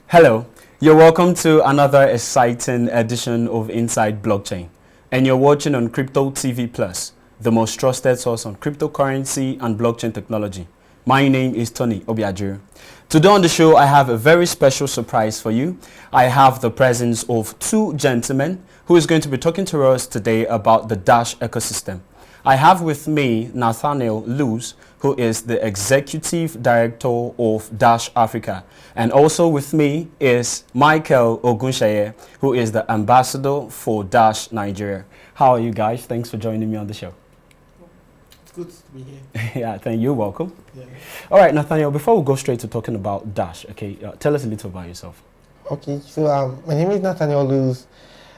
Hello, you're welcome to another exciting edition of Inside Blockchain, and you're watching on Crypto TV Plus, the most trusted source on cryptocurrency and blockchain technology. My name is Tony Obiajuru. Today on the show, I have a very special surprise for you. I have the presence of two gentlemen who is going to be talking to us today about the Dash ecosystem. I have with me Nathaniel Luz, who is the Executive Director of Dash Africa. And also with me is Michael Ogunsheye, who is the Ambassador for Dash Nigeria. How are you guys? Thanks for joining me on the show. It's good to be here. Yeah, thank you. Welcome. Yeah. All right, Nathaniel, before we go straight to talking about Dash, okay, tell us a little about yourself. Okay, so my name is Nathaniel Luz,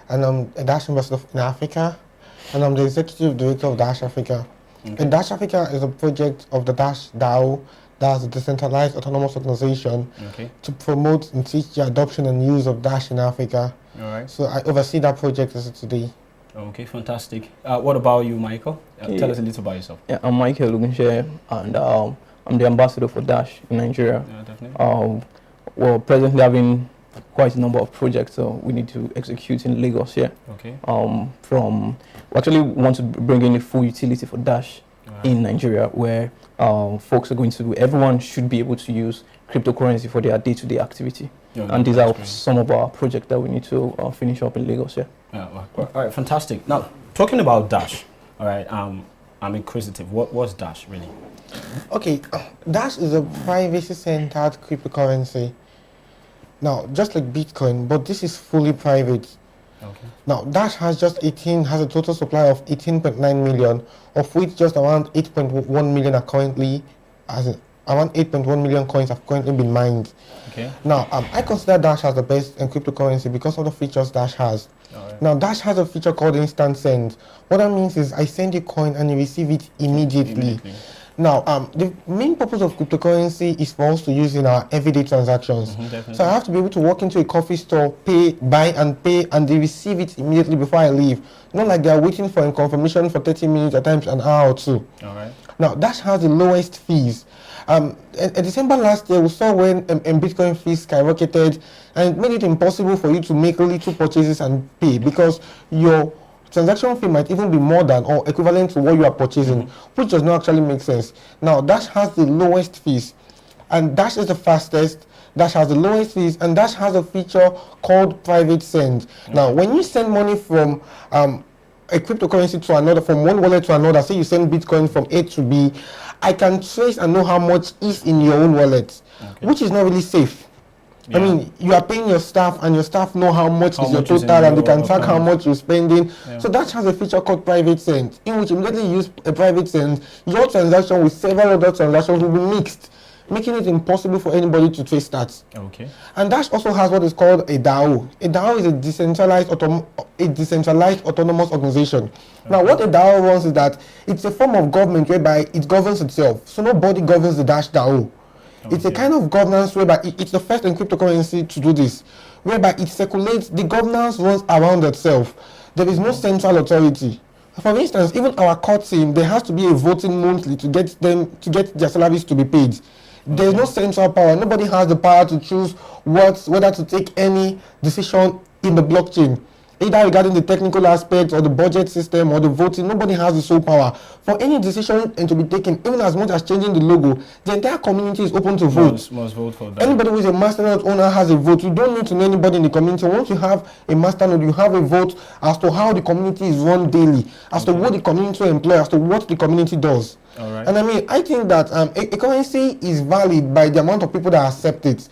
and I'm a Dash Ambassador in Africa, and I'm the Executive Director of Dash Africa. Okay. And Dash Africa is a project of the Dash DAO, that's a decentralized autonomous organization to promote and teach the adoption and use of Dash in Africa. All right. So I oversee that project as of today. Okay, fantastic. What about you, Michael? Tell us a little about yourself. Yeah, I'm Michael Ogunsheye, and I'm the ambassador for Dash in Nigeria. Yeah, definitely. We're presently having quite a number of projects, so we need to execute in Lagos here. Okay. We actually want to bring in a full utility for Dash in Nigeria, where everyone should be able to use cryptocurrency for their day-to-day activity. Yeah, and these are some of our projects that we need to finish up in Lagos here. Yeah, all right, fantastic. Now, talking about Dash, all right, I'm inquisitive. What's Dash really? Okay, Dash is a privacy-centered cryptocurrency. Now, just like Bitcoin, but this is fully private. Okay. Now, Dash has a total supply of 18.9 million, of which just around 8.1 million are currently, around 8.1 million coins have currently been mined. Okay. Now, I consider Dash as the best in cryptocurrency because of the features Dash has. Right. Now, Dash has a feature called Instant Send. What that means is I send you coin and you receive it immediately. Now, the main purpose of cryptocurrency is for us to use in our everyday transactions. So I have to be able to walk into a coffee store, buy and pay, and they receive it immediately before I leave. Not like they are waiting for a confirmation for 30 minutes, at times an hour or two. All right. Now, Dash has the lowest fees. In December last year, we saw when Bitcoin fees skyrocketed, and it made it impossible for you to make little purchases and pay because your transaction fee might even be more than or equivalent to what you are purchasing, which does not actually make sense. Now, Dash has the lowest fees, and Dash is the fastest. Dash has the lowest fees, and Dash has a feature called private send. Now, when you send money from a cryptocurrency to another, from one wallet to another, say you send Bitcoin from A to B, I can trace and know how much is in your own wallet, which is not really safe. Yeah. I mean, you are paying your staff, and your staff know how much is your total, and they can track how much you're spending. Yeah. So Dash has a feature called private send, in which immediately you use a private send, your transaction with several other transactions will be mixed, making it impossible for anybody to trace that. Okay. And Dash also has what is called a DAO. A DAO is a decentralized autonomous organization. Okay. Now, what a DAO runs is that it's a form of government whereby it governs itself. So nobody governs the Dash DAO. Okay. It's a kind of governance whereby it's the first in cryptocurrency to do this, whereby it circulates, the governance runs around itself. There is no central authority. For instance, even our court team, there has to be a voting monthly to get their salaries to be paid. There's no central power. Nobody has the power to choose whether to take any decision in the blockchain, either regarding the technical aspects or the budget system or the voting. Nobody has the sole power. For any decision to be taken, even as much as changing the logo, the entire community is open to vote. Must vote for that. Anybody who is a masternode owner has a vote. You don't need to know anybody in the community. Once you have a masternode, you have a vote as to how the community is run daily, as to what the community employs, as to what the community does. All right. And I mean, I think that a currency is valid by the amount of people that accept it.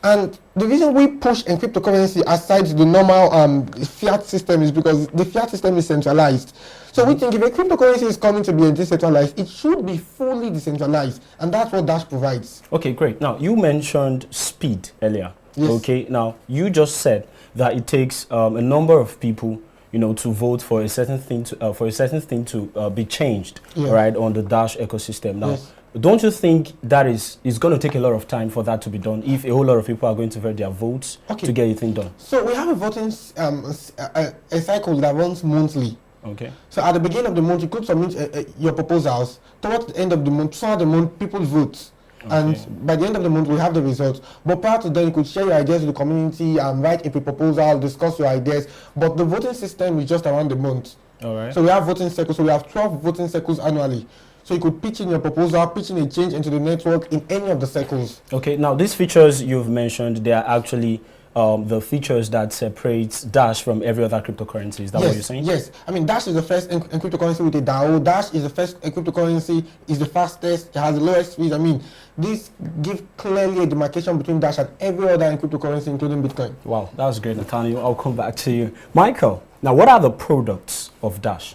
And the reason we push in cryptocurrency aside the normal fiat system is because the fiat system is centralized. So we think if a cryptocurrency is coming to be decentralized, it should be fully decentralized. And that's what Dash provides. Okay, great. Now, you mentioned speed earlier. Yes. Okay, now, you just said that it takes a number of people to vote for a certain thing to be changed, right, on the Dash ecosystem. Now, don't you think that is going to take a lot of time for that to be done if a whole lot of people are going to vote their votes to get anything done? So we have a voting a cycle that runs monthly. Okay. So at the beginning of the month, you could submit your proposals. Towards the end of the month, throughout the month, people vote. And by the end of the month, we have the results. But prior to then, you could share your ideas with the community and write a proposal, discuss your ideas. But the voting system is just around the month. All right. So we have voting circles. So we have 12 voting circles annually. So you could pitch in your proposal, pitch in a change into the network in any of the circles. Okay. Now, these features you've mentioned, they are actually the features that separates Dash from every other cryptocurrency. Is that what you're saying? Yes. I mean, Dash is the first cryptocurrency with a DAO. Dash is the first cryptocurrency, is the fastest, it has the lowest fees. I mean, this gives clearly a demarcation between Dash and every other cryptocurrency, including Bitcoin. Wow, that was great, Nathaniel. I'll come back to you. Michael, now what are the products of Dash?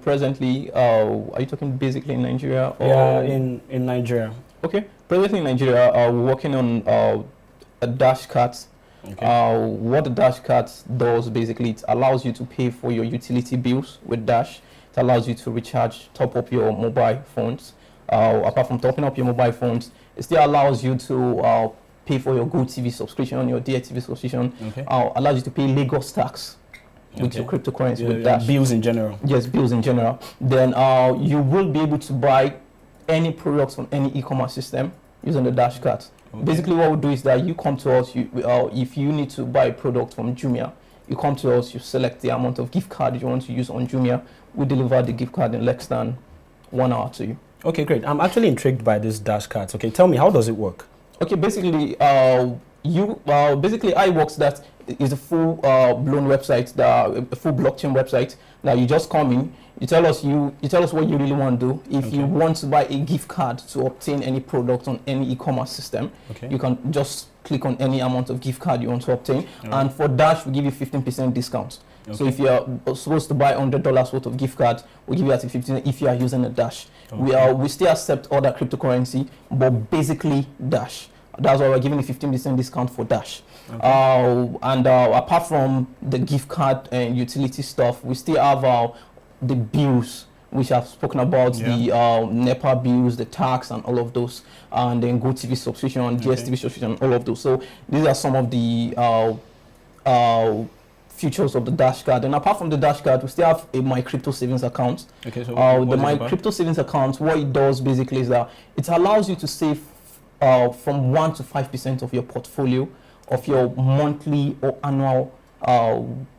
Presently, are you talking basically in Nigeria? Or? Yeah, in Nigeria. Okay. Presently in Nigeria, we're working on a Dash card. Okay. What the Dash card does basically, it allows you to pay for your utility bills with Dash. It allows you to recharge, top up your mobile phones. Apart from topping up your mobile phones, it still allows you to pay for your GoTV subscription, your DITV subscription. Okay. Allows you to pay Lagos tax with your cryptocurrency with Dash. Bills in general. Yes, bills in general. Then you will be able to buy any products from any e-commerce system using the Dash card. Okay. Basically, what we do is that you come to us. If you need to buy a product from Jumia, you come to us. You select the amount of gift card you want to use on Jumia. We deliver the gift card in less than 1 hour to you. Okay, great. I'm actually intrigued by this Dash cards. Okay, tell me, how does it work? Okay, basically, basically, iWorks, that is a full blown website, a full blockchain website. Now you just come in, you tell us what you really want to do. If you want to buy a gift card to obtain any product on any e-commerce system, you can just click on any amount of gift card you want to obtain. And for Dash, we give you 15% discount. So if you're supposed to buy $100 worth of gift card, we give you at 15% if you are using a Dash. We still accept other cryptocurrency, but basically Dash. That's why we're giving a 15% discount for Dash. Apart from the gift card and utility stuff, we still have the bills, which I've spoken about, the NEPA bills, the tax, and all of those, and then GoTV subscription, DSTV subscription, all of those. So these are some of the features of the Dash card. And apart from the Dash card, we still have a My Crypto Savings account. Okay, so the My Crypto Savings account, what it does basically is that it allows you to save from 1 to 5% of your portfolio of your monthly or annual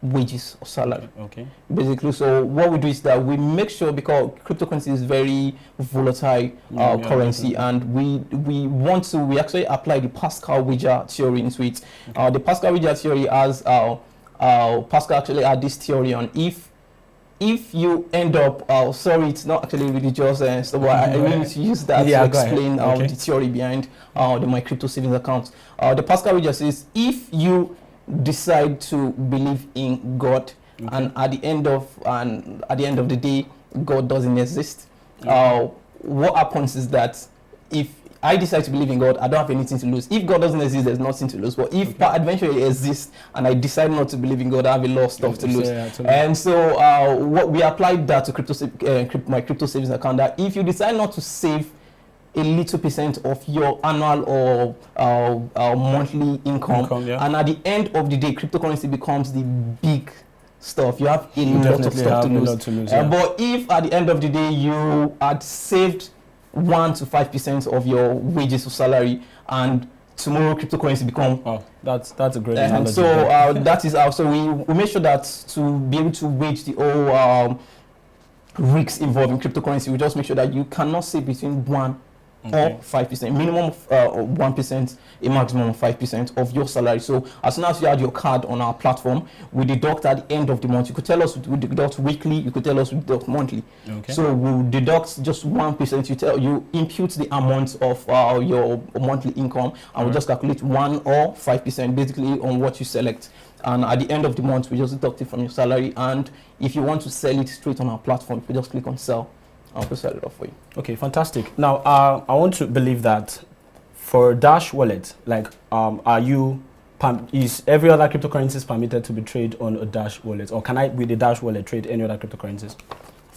wages or salary. Okay. Basically, so what we do is that we make sure, because cryptocurrency is very volatile currency, and we actually apply the Pascal-Widger theory into it. The Pascal-Widger theory has Pascal actually had this theory on if you end up, sorry, it's not actually religious, so I really need to use that to explain the theory behind the My Crypto Savings account. The Pascal-Widger says, if you decide to believe in God, and at the end of the day, God doesn't exist, what happens is that if I decide to believe in God, I don't have anything to lose. If God doesn't exist, there's nothing to lose. But if adventure exists and I decide not to believe in God, I have a lot of stuff to lose. And so what we applied that to My Crypto Savings account, that if you decide not to save a little percent of your annual or monthly income, and at the end of the day, cryptocurrency becomes the big stuff. You have a lot of stuff to lose. But if at the end of the day you had saved 1 to 5% of your wages or salary, and tomorrow cryptocurrency become that's a great analogy. And so that is also we make sure that to be able to wage the whole risks involved in cryptocurrency, we just make sure that you cannot save between 1 or 5%, minimum of 1%, a maximum of 5% of your salary. So as soon as you add your card on our platform, we deduct at the end of the month. You could tell us we deduct weekly, you could tell us we deduct monthly. So we'll deduct just 1%. You impute the amount of your monthly income, and we just calculate 1 or 5% basically on what you select. And at the end of the month, we just deduct it from your salary. And if you want to sell it straight on our platform, you just click on sell. I'll set it up for you. Okay, fantastic. Now, I want to believe that for Dash Wallet, like, is every other cryptocurrencies permitted to be traded on a Dash Wallet, or can I, with the Dash Wallet, trade any other cryptocurrencies?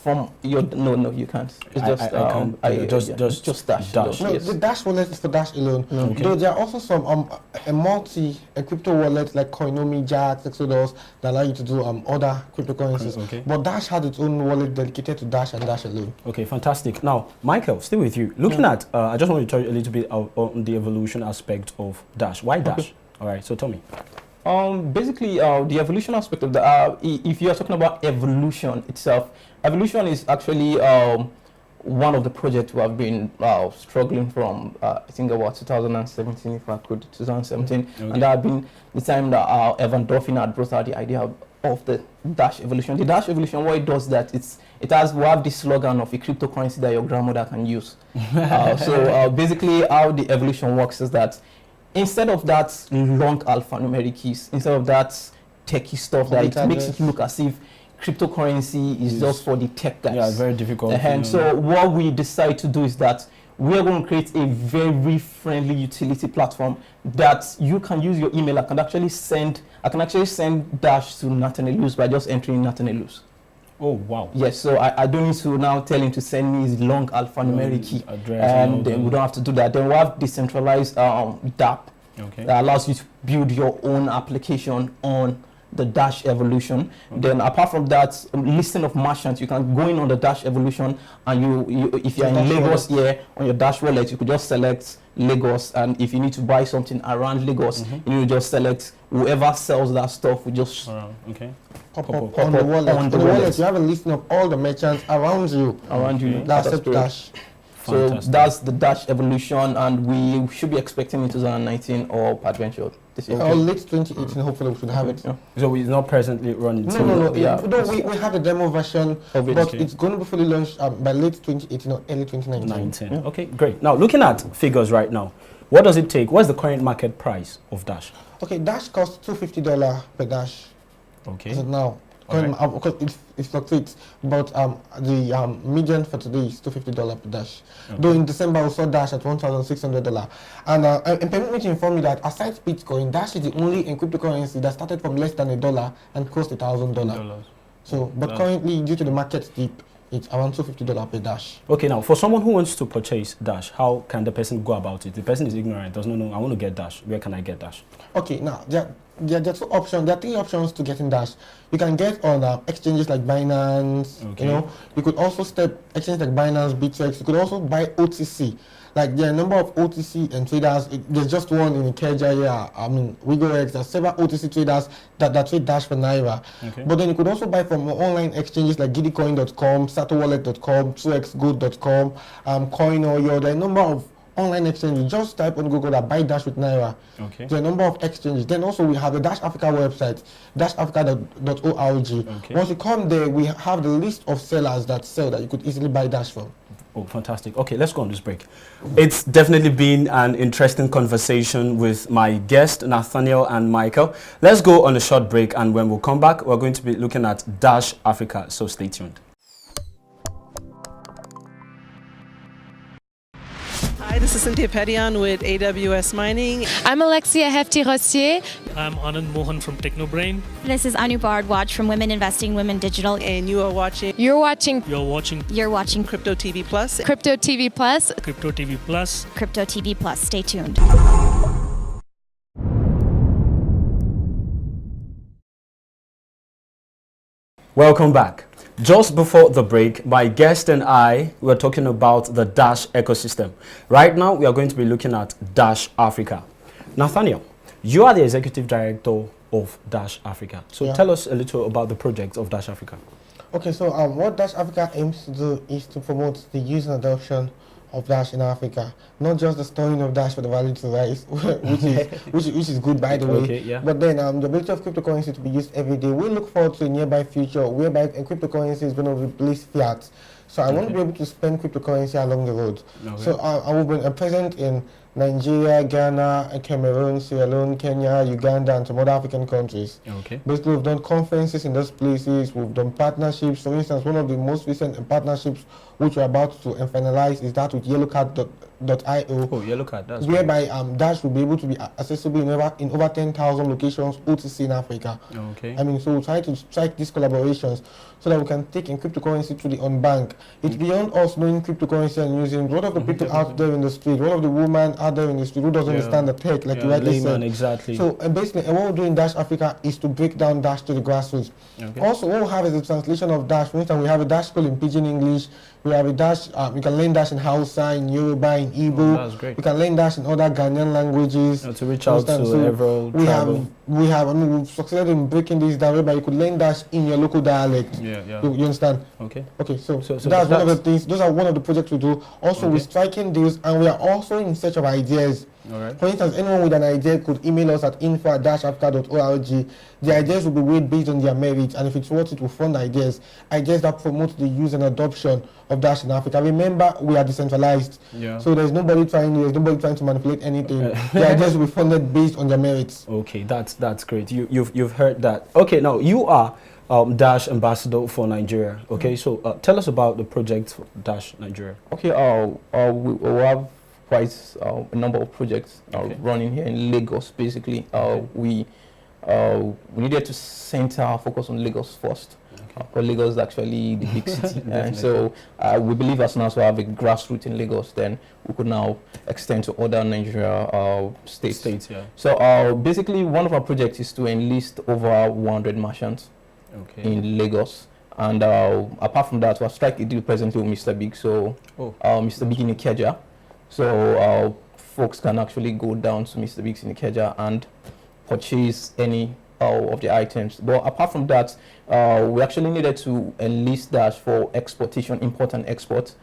from your no, you can't. It's just Dash. Dash. No, Yes. the Dash wallet is for Dash alone. Okay. Though there are also some a crypto wallets like Coinomi, Jax, Exodus that allow you to do other cryptocurrencies. Okay. But Dash has its own wallet dedicated to Dash and Dash alone. Okay, fantastic. Now, Michael, still with you. Looking at, I just want to tell you a little bit on the evolution aspect of Dash. Why Dash? Okay. All right, so tell me. Basically, the evolution aspect of the, if you are talking about evolution itself, evolution is actually one of the projects we have been struggling from, I think about 2017, if I could, 2017. Okay. And that had been the time that Evan Dorfin had brought out the idea of the Dash evolution. The Dash evolution, what it does that we have this slogan of a cryptocurrency that your grandmother can use. So basically how the evolution works is that instead of that long alphanumeric keys, instead of that techie stuff that it makes it look as if cryptocurrency is just for the tech guys. Yeah, very difficult. And so what we decide to do is that we are going to create a very friendly utility platform that you can use your email. I can actually send Dash to Nathanielus by just entering Nathanielus. Oh, wow. Yes, so I don't need to now tell him to send me his long alphanumeric key. And then we don't have to do that. Then we have decentralized DApp that allows you to build your own application on the Dash evolution. Then apart from that, listing of merchants, you can go in on the Dash evolution, and you if you're in Lagos here on your Dash wallet, you could just select Lagos, and if you need to buy something around Lagos, you just select whoever sells that stuff. We just pop up on the wallet. On the wallet, you have a listing of all the merchants around you. That's Dash. So that's the Dash evolution, and we should be expecting in 2019 or Adventure this year. Or late 2018, hopefully we should have it. So it's not presently running? No. Yeah. We have a demo version, but it's going to be fully launched by late 2018 or early 2019. Yeah. Okay, great. Now, looking at figures right now, what does it take? What's the current market price of Dash? Okay, Dash costs $250 per Dash. Okay. As of now. Because it fluctuates, but the median for today is $250 per Dash. Okay. Though in December we saw Dash at $1,600. And permit me to inform you that aside Bitcoin, Dash is the only cryptocurrency that started from less than $1 and cost $1,000. So, but currently, due to the market dip, it's around $250 per Dash. Okay, now for someone who wants to purchase Dash, how can the person go about it? The person is ignorant, doesn't know. I want to get Dash. Where can I get Dash? Okay, now there are two options. There are three options to getting Dash. You can get on exchanges like Binance. Okay. You know, you could also exchanges like Binance, Bittrex. You could also buy OTC. Like there are a number of OTC and traders. There's just one in Ikeja here. I mean, WigoX. There's several OTC traders that trade Dash for Naira. Okay. But then you could also buy from online exchanges like GiddyCoin.com, SatoWallet.com, 2xgold.com, Coinoyo. There are a number of online exchanges. Just type on Google that buy Dash with Naira. Okay. There are a number of exchanges. Then also we have the Dash Africa website, dashafrica.org. Okay. Once you come there, we have the list of sellers that sell that you could easily buy Dash from. Oh, fantastic. Okay, let's go on this break. It's definitely been an interesting conversation with my guest, Nathaniel and Michael. Let's go on a short break, and when we come back, we're going to be looking at Dash Africa, so stay tuned. Hi, this is Cynthia Petian with AWS Mining. I'm Alexia Hefty-Rossier. I'm Anand Mohan from Technobrain. This is Anu Bardwaj from Women Investing, Women Digital. And you are watching... You're watching Crypto TV Plus. Crypto TV Plus. Crypto TV Plus. Crypto TV Plus. Stay tuned. Welcome back. Just before the break, my guest and I were talking about the Dash ecosystem. Right now, we are going to be looking at Dash Africa. Nathaniel, you are the executive director of Dash Africa. So tell us a little about the project of Dash Africa. Okay, so what Dash Africa aims to do is to promote the use and adoption of Dash in Africa, not just the storing of Dash for the value to rise, which is good, by the way. But then the ability of cryptocurrency to be used every day. We look forward to a nearby future whereby cryptocurrency is going to replace fiat. So I want to be able to spend cryptocurrency along the road. So I will be present in Nigeria, Ghana, Cameroon, Sierra Leone, Kenya, Uganda, and some other African countries. Okay. Basically, we've done conferences in those places. We've done partnerships. For instance, one of the most recent partnerships which we're about to finalize is that with yellowcard.io. Oh, Yellowcard, that's whereby Dash will be able to be accessible in over 10,000 locations OTC in Africa. Okay. I mean, so we'll try to strike these collaborations so that we can take in cryptocurrency to the unbanked. It's beyond us knowing cryptocurrency and using. What of the people out there in the street? What of the woman out there in the street who doesn't understand the tech, like you rightly said? Exactly. So basically, what we do in Dash Africa is to break down Dash to the grassroots. Okay. Also, what we have is a translation of Dash. For instance, we have a Dash school in Pidgin English. We have a Dash. You can learn Dash in Hausa, in Yoruba, in Igbo. Oh, that's great. You can learn Dash in other Ghanaian languages. To reach out to every tribal. I mean, we've succeeded in breaking this down whereby you could learn Dash in your local dialect. Yeah. You understand? Okay. Okay. So that's one of the things. Those are one of the projects we do. Also, we're striking deals, and we are also in search of ideas. All right. For instance, anyone with an idea could email us at info@africa.org. The ideas will be weighed based on their merits, and if it's worth it, we'll fund ideas that promote the use and adoption of Dash in Africa. Remember, we are decentralized, so there's nobody trying to manipulate anything. The ideas will be funded based on their merits. Okay, that's great. You've heard that. Okay, now you are Dash ambassador for Nigeria. Okay, so tell us about the project for Dash Nigeria. Okay, we have quite a number of projects running here in Lagos. Basically, we needed to center our focus on Lagos first. Because Lagos is actually the big city, and so we believe as soon as we have a grassroots in Lagos, then we could now extend to other Nigeria states. So basically, one of our projects is to enlist over 100 merchants in Lagos. And apart from that, we are striking a deal presently with Mr. Big. So Mr. Big in Ikeja. So folks can actually go down to Mr. Big's in Ikeja and purchase any of the items. But apart from that, we actually needed to enlist Dash for exportation, import and export.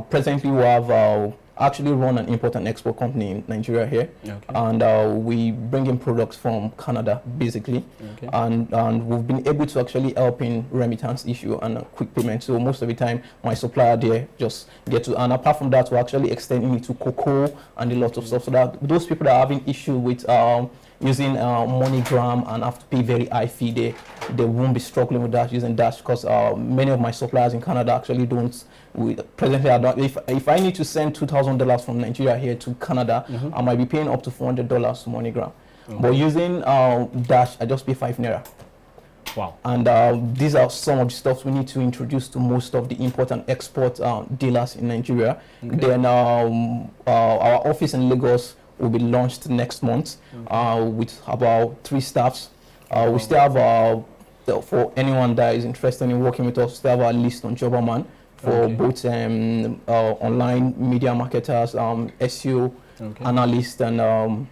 Presently, we have actually run an import and export company in Nigeria here, and we bring in products from Canada basically, and we've been able to actually help in remittance issue and quick payment. So most of the time my supplier there just get to, and apart from that, we're actually extending it to cocoa and a lot of stuff, so that those people that are having issue with using MoneyGram and have to pay very high fee, they won't be struggling with that using Dash, because many of my suppliers in Canada actually don't. Presently, I don't. If I need to send $2,000 from Nigeria here to Canada, I might be paying up to $400 to MoneyGram. But using Dash, I just pay 5 naira. Wow. And these are some of the stuff we need to introduce to most of the import and export dealers in Nigeria. Then our office in Lagos will be launched next month with about 3 staffs. We still have, for anyone that is interested in working with us, still have a list on Jobberman for both online media marketers, SEO analysts, and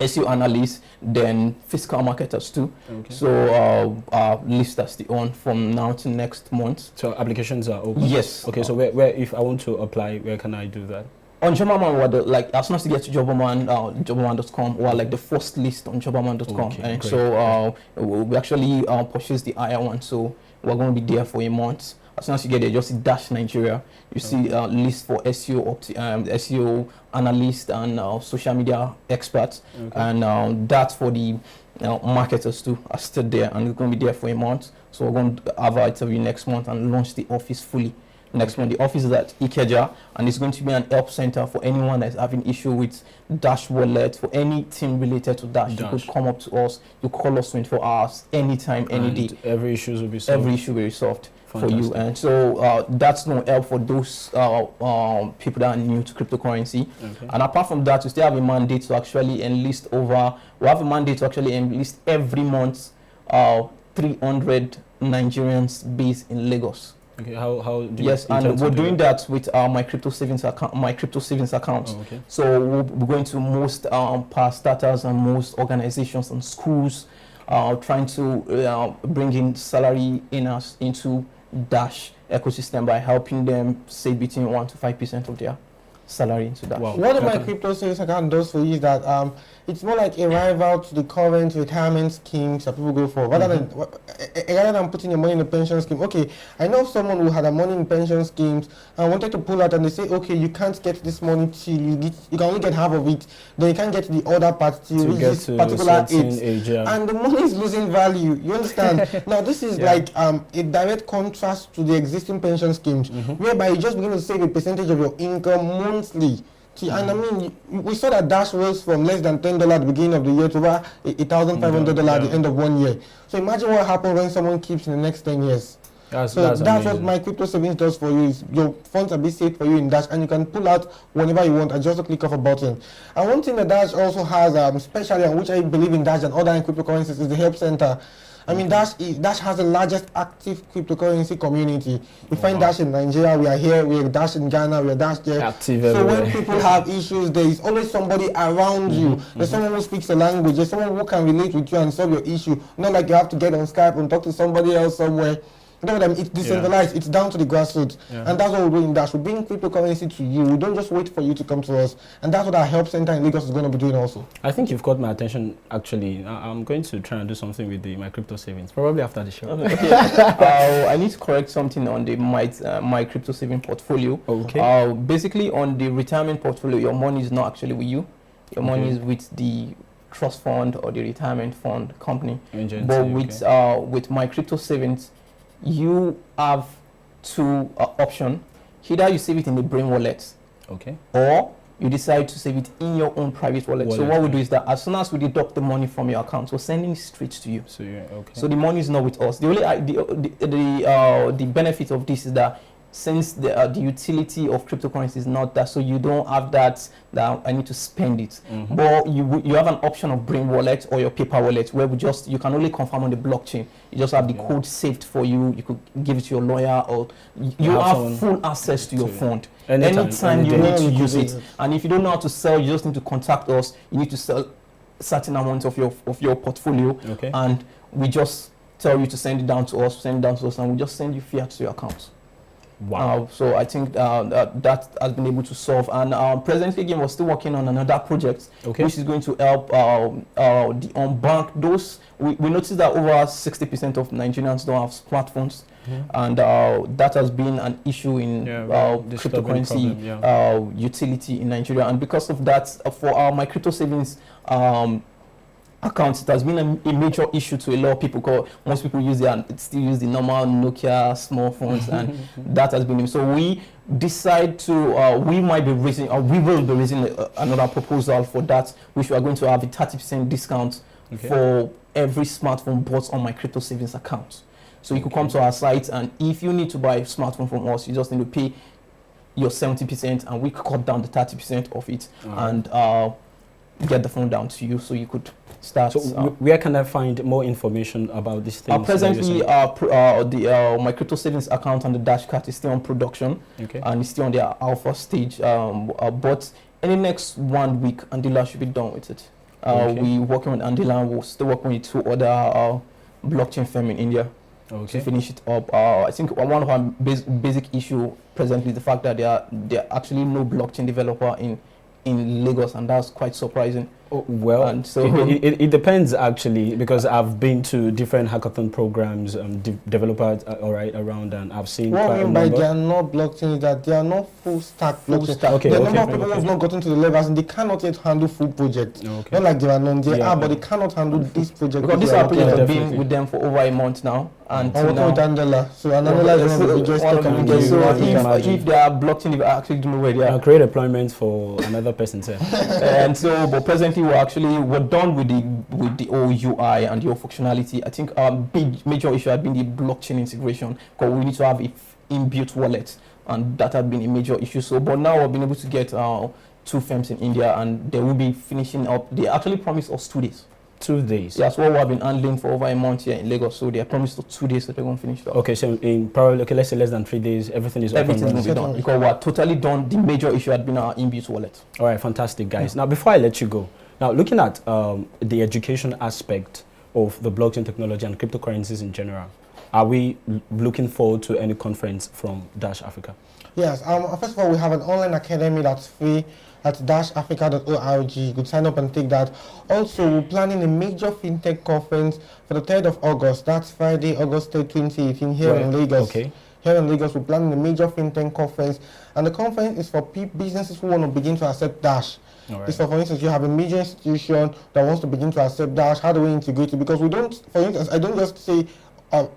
SEO analysts, then fiscal marketers too. So our list is on from now to next month. So applications are open? Yes. Okay, so where if I want to apply, where can I do that? On Jobberman, like as soon as you get to Jobberman, Jobberman.com, or like the first list on Jobberman.com, and great. So we actually purchased the higher one, so we're going to be there for a month. As soon as you get there, just see Dash Nigeria. You see list for SEO, SEO analysts and social media experts, and that's for the marketers too. Are still there, and we're going to be there for a month. So we're going to have our interview next month and launch the office fully. Next month, the office is at Ikeja, and it's going to be an help center for anyone that's having issue with Dash Wallet, for anything related to Dash. You could come up to us, you call us 24 hours, anytime, any day. Every issue will be solved. Every issue will be solved for you. And so that's no help for those people that are new to cryptocurrency. And apart from that, we still have a mandate to actually enlist every month 300 Nigerians based in Lagos. Okay, how do you? Yes, and we're doing that with my crypto savings account. So we'll be going to most starters and most organizations and schools, trying to bring in salary earners into Dash ecosystem by helping them save between 1 to 5% of their salary into Dash. Wow. What my crypto savings account does for you is that it's more like a rival to the current retirement schemes that people go for. Rather than putting your money in a pension scheme. Okay, I know someone who had a money in pension schemes and wanted to pull out, and they say, okay, you can't get this money till you can only get half of it. Then you can't get the other part till you reach this particular age. And the money is losing value. You understand? Now this is like a direct contrast to the existing pension schemes, whereby you just begin to save a percentage of your income monthly. And I mean, we saw that Dash rose from less than $10 at the beginning of the year to over $1,500 at the end of 1 year. So imagine what happens when someone keeps in the next 10 years. That's what my crypto savings does for you. Is your funds are being saved for you in Dash, and you can pull out whenever you want and just click of a button. And one thing that Dash also has, especially, and which I believe in Dash and other cryptocurrencies, is the Help Center. I mean, Dash has the largest active cryptocurrency community. You find Dash in Nigeria, we are here, we are Dash in Ghana, we are Dash there. Active so everywhere. when people have issues, there is always somebody around you. There's someone who speaks the language, there's someone who can relate with you and solve your issue. Not like you have to get on Skype and talk to somebody else somewhere. You know what I mean? It's decentralized, it's down to the grassroots. And that's what we're doing in Dash. We bring cryptocurrency to you. We don't just wait for you to come to us. And that's what our Help Center in Lagos is going to be doing also. I think you've got my attention, actually. I'm going to try and do something with my crypto savings, probably after the show. I need to correct something on the my crypto saving portfolio. Okay. Basically, on the retirement portfolio, your money is not actually with you. Your money is with the trust fund or the retirement fund company. But with my crypto savings, you have two options. Either you save it in the Brain wallet, or you decide to save it in your own private wallet. So what we do is that as soon as we deduct the money from your account, we're sending it straight to you. So the money is not with us. The only the benefit of this is that since the utility of cryptocurrency is not that, so you don't have that I need to spend it. But you have an option of Brain wallet or your paper wallet, where you can only confirm on the blockchain. You just have the code saved for you. You could give it to your lawyer, or you have full access to your fund anytime you need to use it. And if you don't know how to sell, you just need to contact us. You need to sell certain amount of your portfolio, and we just tell you to send it down to us, and we just send you fiat to your account. Wow. So I think that has been able to solve. And presently, again, we're still working on another project, which is going to help the unbanked. Those we noticed that over 60% of Nigerians don't have smartphones, and that has been an issue in cryptocurrency utility in Nigeria. And because of that, for my crypto savings accounts, it has been a major issue to a lot of people, because most people still use the normal Nokia small phones, and that has been. So we decide to we will be raising another proposal for that, which we are going to have a 30% discount for every smartphone bought on my crypto savings account. So you could come to our site, and if you need to buy a smartphone from us, you just need to pay your 70%, and we cut down the 30% of it, and get the phone down to you, so you could start. So where can I find more information about this thing? Presently, my crypto savings account and the Dash card is still on production, and it's still on the alpha stage. But in the next 1 week, Andila should be done with it. We're working with Andila, and we're still working with 2 other blockchain firms in India to finish it up. I think one of our basic issue presently is the fact that there are actually no blockchain developer in Lagos, and that's quite surprising. Well, and so it depends, actually, because I've been to different hackathon programs, developers around, and I've seen. What I mean by they are not blockchain is that they are not full stack blockchain. The number of people who have not gotten to the level, and they cannot yet handle full projects. Not like they are but they cannot handle this project. Because this project has been with them for over a month now. And I'm working with Andela. So Andela is one of the biggest communities. So if they are blockchain, they actually don't know where they are. I'll create employment for another person, sir. And so, but presently we're done with the OUI and the functionality. I think our big major issue has been the blockchain integration, because we need to have an inbuilt wallet, and that has been a major issue. So, but now we've been able to get 2 firms in India, and they will be finishing up. They actually promised us 2 days. 2 days. That's what we have been handling for over a month here in Lagos. So they are promised for 2 days that they're going to finish it up. Okay, so in probably let's say less than 3 days, everything is going to be done, because we're totally done. The major issue had been our inbuilt wallet. All right, fantastic, guys. Now, before I let you go, now looking at the education aspect of the blockchain technology and cryptocurrencies in general, are we looking forward to any conference from Dash Africa? Yes. First of all, we have an online academy that's free at dashafrica.org. You could sign up and take that. Also, we're planning a major fintech conference for the 3rd of August. That's Friday, August 3rd, 2018, here in Lagos. Okay. Here in Lagos, we're planning a major fintech conference, and the conference is for businesses who want to begin to accept Dash. Right. So, for instance, you have a major institution that wants to begin to accept Dash. How do we integrate it? Because we don't, for instance, I don't just say,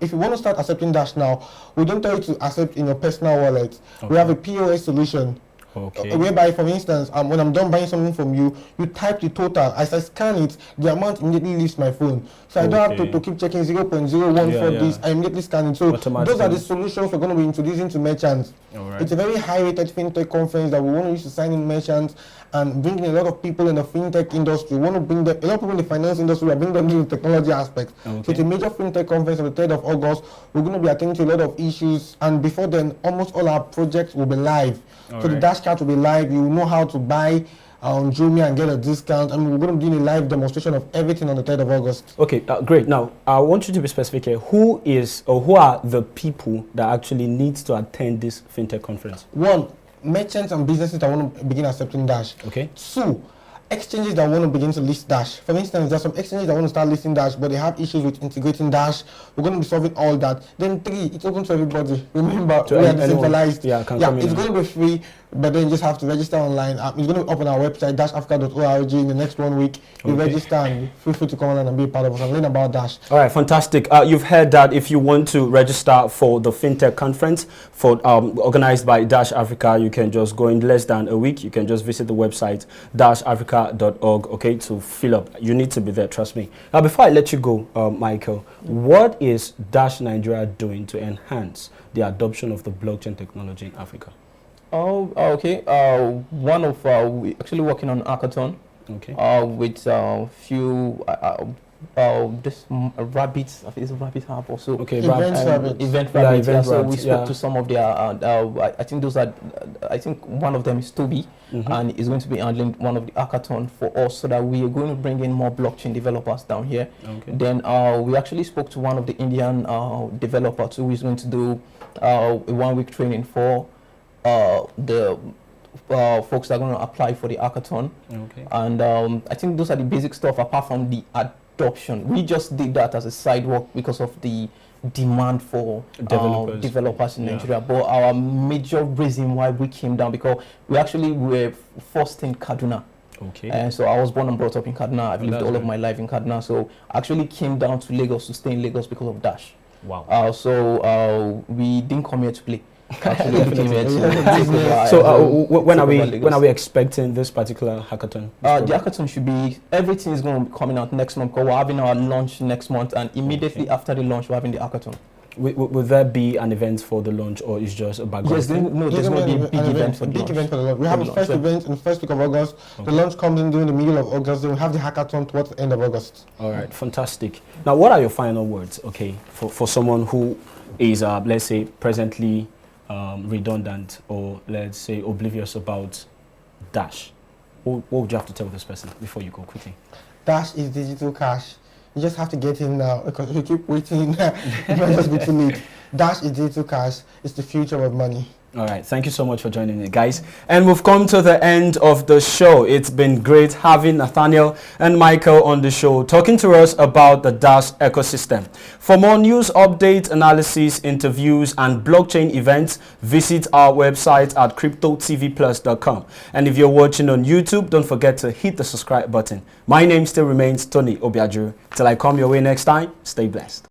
if you want to start accepting Dash now, we don't tell you to accept in your personal wallet. Okay. We have a POS solution. Okay. Whereby, for instance, when I'm done buying something from you, you type the total. As I scan it, the amount immediately leaves my phone. So I don't have to keep checking 0.014 this. I immediately scan it. So those are the solutions we're going to be introducing to merchants. Right. It's a very high-rated fintech conference that we want to use to sign in merchants and bring in a lot of people in the fintech industry. We want to bring a lot of people in the finance industry. We bring them into the technology aspect. Okay. So it's a major fintech conference on the 3rd of August. We're going to be attending to a lot of issues, and before then, almost all our projects will be live. So the Dash card will be live. You will know how to buy on Jumia and get a discount. I mean, we're going to be doing a live demonstration of everything on the 3rd of August. Okay, great. Now, I want you to be specific here. Who are the people that actually needs to attend this fintech conference? 1, merchants and businesses that want to begin accepting Dash. Okay. 2, exchanges that want to begin to list Dash. For instance, there's some exchanges that want to start listing Dash, but they have issues with integrating Dash. We're going to be solving all that. Then 3, it's open to everybody. Remember, we are decentralized. It's going to be free, but then you just have to register online. It's going to be up on our website, dashafrica.org, in the next 1 week. You register and feel free to come online and be a part of us and learn about Dash. All right, fantastic. You've heard that if you want to register for the FinTech conference organized by Dash Africa, you can just go in less than a week. You can just visit the website, dashafrica.org, okay, to fill up. You need to be there, trust me. Now, before I let you go, Michael, what is Dash Nigeria doing to enhance the adoption of the blockchain technology in Africa? Okay. We're actually working on hackathon. Okay. With few this rabbits. I think it's a rabbit hub also. Okay. Event rabbits. So we spoke to some of their. I think those are. I think one of them is Toby, and is going to be handling one of the hackathon for us, so that we are going to bring in more blockchain developers down here. Okay. Then we actually spoke to one of the Indian developers who is going to do a 1-week training for the folks that are going to apply for the hackathon. Okay. And I think those are the basic stuff apart from the adoption. We just did that as a side work because of the demand for developers in Nigeria. But our major reason why we came down, because we actually were first in Kaduna. Okay. And so I was born and brought up in Kaduna. I've lived all of my life in Kaduna. So I actually came down to Lagos to stay in Lagos because of Dash. Wow. So we didn't come here to play. So when are we expecting this particular hackathon? The hackathon should be, everything is going to be coming out next month, because we're having our launch next month, and immediately after the launch we're having the hackathon. Will there be an event for the launch, or is just a background? Yes, there's going to be a big event for the launch. We have a first event in the first week of August. The launch comes in during the middle of August. Then we have the hackathon towards the end of August. All right, fantastic. Now, what are your final words, okay, for someone who is, let's say, presently redundant, or let's say oblivious about Dash? What would you have to tell this person before you go quickly? Dash is digital cash. You just have to get in now, because if you keep waiting, it might just be too late. Dash is digital cash. It's the future of money. All right, thank you so much for joining me, guys. And we've come to the end of the show. It's been great having Nathaniel and Michael on the show, talking to us about the Dash ecosystem. For more news, updates, analysis, interviews, and blockchain events, visit our website at cryptotvplus.com. And if you're watching on YouTube, don't forget to hit the subscribe button. My name still remains Tony Obiajuru. Till I come your way next time, stay blessed.